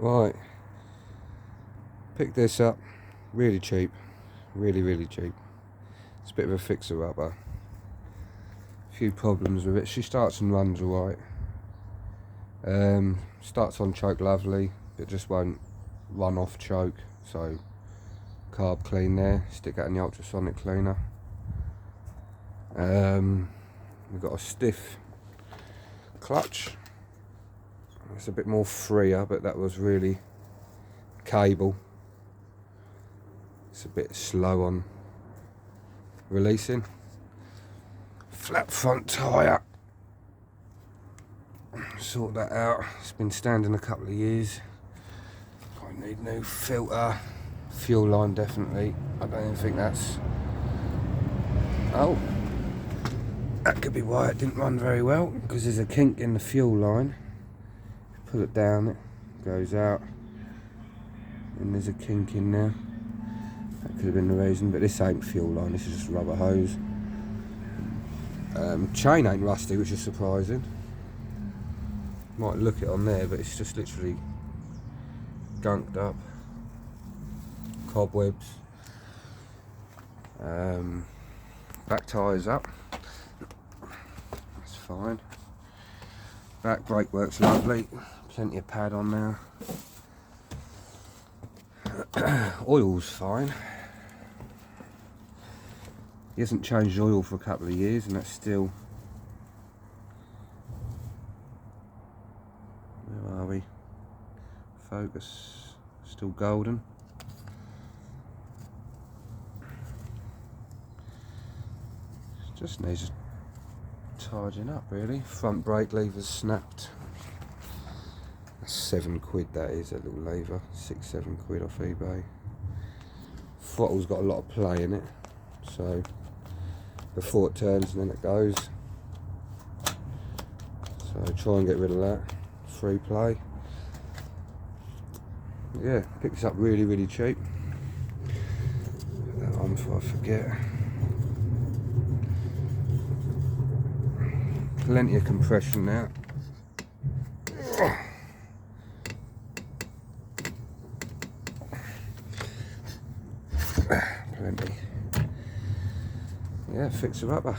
Right, picked this up, really cheap, really cheap. It's a bit of a fixer-upper. A few problems with it. She starts and runs alright. Starts on choke lovely, but just won't run off choke. So carb clean there. Stick that in the ultrasonic cleaner. We've got a stiff clutch. It's a bit more freer, but that was really cable. It's a bit slow on releasing. Flat front tyre. Sort that out. It's been standing a couple of years. I need new filter. Fuel line definitely. I don't even think that's... Oh, that could be why it didn't run very well, because there's a kink in the fuel line. Pull it down, it goes out, and there's a kink in there. That could have been the reason, but this ain't fuel line, this is just rubber hose. Chain ain't rusty, which is surprising. Might look it on there, but it's just literally gunked up. Cobwebs. Back tyre's up. That's fine. Back brake works lovely. Plenty of pad on there. Oil's fine. He hasn't changed oil for a couple of years, and that's still... Where are we? Focus. Still golden. Just needs tidying up really. Front brake lever's snapped. That's £7 that is, that little lever. 6-7 quid off eBay. Throttle's got a lot of play in it, so before it turns and then it goes. So try and get rid of that. Free play. Yeah, picked this up really cheap. Put that on before I forget. Plenty of compression now. Plenty. Yeah, fixer-upper.